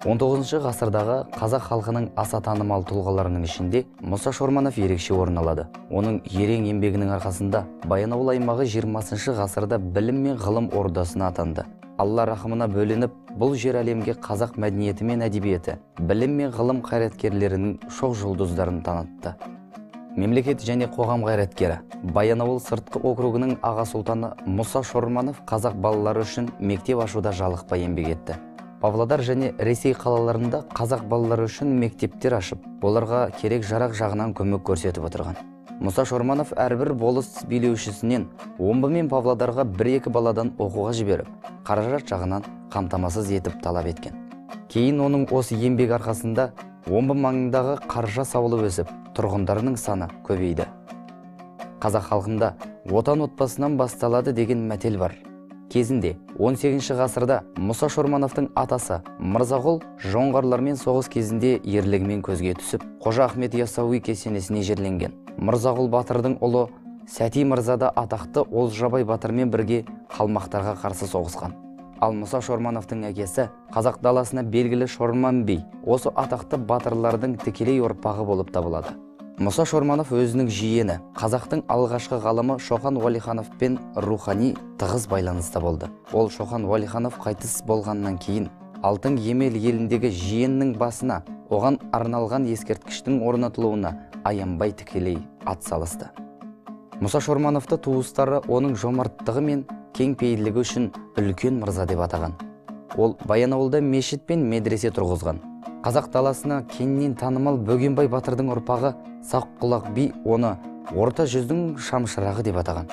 19 ғасырдағы қазақ халқының аса танымал тұлғаларының ішінде Мұса Шорманов ерекше орын алады. Оның ерен еңбегінің арқасында Баянауыл аймағы 20 ғасырда білім мен ғылым ордасына атанды. Алла рахымына бөленіп, бұл жер әлемге қазақ мәдениеті мен әдебиеті, білім мен ғылым қайраткерлерінің шоқ жұлдыздарын танытты. Мемлекет және қоғам қайраткері, Баянауыл сыртқы округінің аға сұлтаны Мұса Шорманов қазақ балалары үшін мектеп ашуда жалықпай еңбек етті. Павлодар және Ресей қалаларында қазақ балалары үшін мектептер ашып, оларға керек жарақ жағынан көмек көрсетіп отырған. Мұса Шорманов әрбір болыс билеушісінен Омбы мен Павлодарға 1-2 баладан оқуға жіберіп, қаражат жағынан қамтамасыз етіп талап еткен. Кейін оның осы еңбек арқасында Омбы маңындағы Қаржас ауылы өсіп, тұрғындарының саны көбейді. Қазақ халқында отан отбасынан басталады деген мәтел бар. Кезінде 18 ғасырда Мұса Шормановтың атасы Мырзағұл жоңғарлармен соғыс кезінде ерлігімен көзге түсіп, Қожа Ахмет Яссауи кесенесіне жерленген. Мырзағұл батырдың ұлы Сәти Мырза да атақты Олжабай батырмен бірге қалмақтарға қарсы соғысқан. Ал Мұса Шормановтың әкесі қазақ даласына белгілі Шорман би осы атақты батырлардың тікелей ұрпағы болып табылады. Мұса Шорманов өзінің жиені, қазақтың алғашқы ғалымы Шоқан Уәлихановпен рухани тығыз байланыста болды. Ол Шоқан Уәлиханов қайтыс болғаннан кейін Алтын Емел еліндегі жиеннің басына оған арналған ескерткіштің орнатылуына аянбай тікелей атсалысты. Мұса Шормановты туыстары оның жомарттығы мен кеңпейілдігі үшін үлкен мырза деп атаған. Ол Баянауылда мешіт пен медресе тұрғызған. Қазақ даласына кеңінен танымал Бөгенбай батырдың ұрпағы Саққұлақ би оны орта жүздің шамшырағы деп атаған.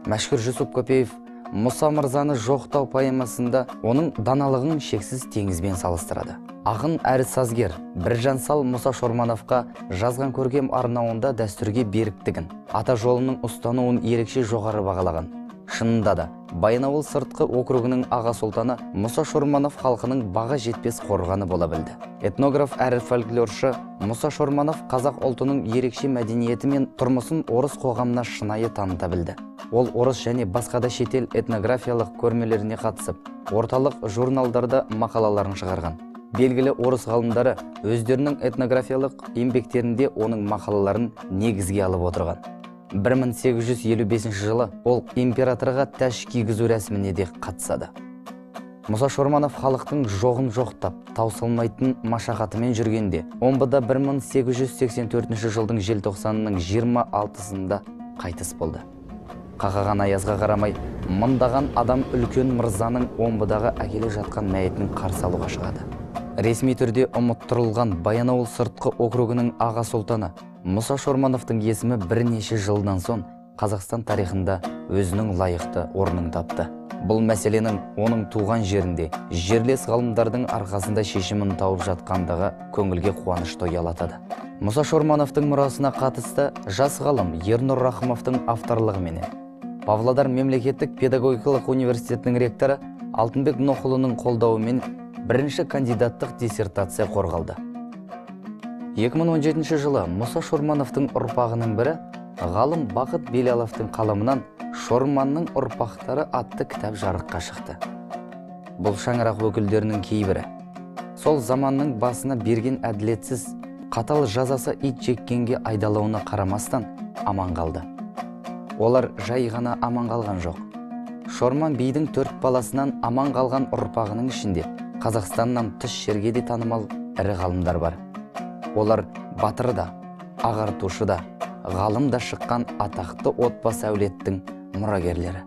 Мәшһүр Жүсіп Көпеев Мұса мырзаны жоқтау поэмасында оның даналығын шексіз теңізбен салыстырады. Ақын әрі сазгер Біржан Сал Мұса Шормановқа жазған көркем арнауында дәстүрге беріктігін, ата жолының ұстануын ерекше жоғары бағалаған. Шынында да, Баянауыл сыртқы округінің аға сұлтаны Мұса Шорманов халқының баға жетпес қорғаны бола білді. Этнограф әрі фольклоршы Мұса Шорманов қазақ ұлтының ерекше мәдениеті мен тұрмысын орыс қоғамына шынайы таныта білді. Ол орыс және басқа да шетел этнографиялық көрмелеріне қатысып, орталық журналдарда мақалаларын шығарған. Белгілі орыс ғалымдары өздерінің этнографиялық еңбектерінде оның мақалаларын негізге алып отырған. 1855 жылы ол императорға тәж кигізу рәсіміне де қатысады. Мұса Шорманов халықтың жоғын жоқтап, таусылмайтын машақатымен жүргенде, Омбыда 1884 жылдың желтоқсанының 26-сында қайтыс болды. Қақаған аязға қарамай, мыңдаған адам үлкен мырзаның Омбыдағы әкеле жатқан мәйітін қарсы алуға шығады. Ресми түрде ұмыттырылған Баянауыл сыртқы округінің аға сұлтаны Мұса Шормановтың есімі бірнеше жылдан соң Қазақстан тарихында өзінің лайықты орнын тапты. Бұл мәселенің оның туған жерінде жерлес ғалымдардың арқасында шешімін тауып жатқандығы көңілге қуанышты ұялатады. Мұса Шормановтың мұрасына қатысты жас ғалым Ернұр Рахымовтың авторлығыменен Павлодар мемлекеттік педагогикалық университетінің ректоры Алтынбек Нохұлының қолдауымен бірінші кандидаттық диссертация қорғалды. 2017 жылы Мұса Шормановтың ұрпағының бірі ғалым Бақыт Беляловтың қаламынан Шорманның ұрпақтары атты кітап жарыққа шықты. Бұл шаңырақ өкілдерінің кейбірі сол заманның басына берген әділетсіз, қатал жазасы ит жеккенге айдалауына қарамастан аман қалды. Олар жай ғана аман қалған жоқ. Шорман бидің 4 баласынан аман қалған ұрпағының ішінде Қазақстаннан тыс жерге де танымал ірі ғалымдар бар. Олар батыр да, ағартушы да, ғалым да шыққан атақты отбасы әулеттің мұрагерлері.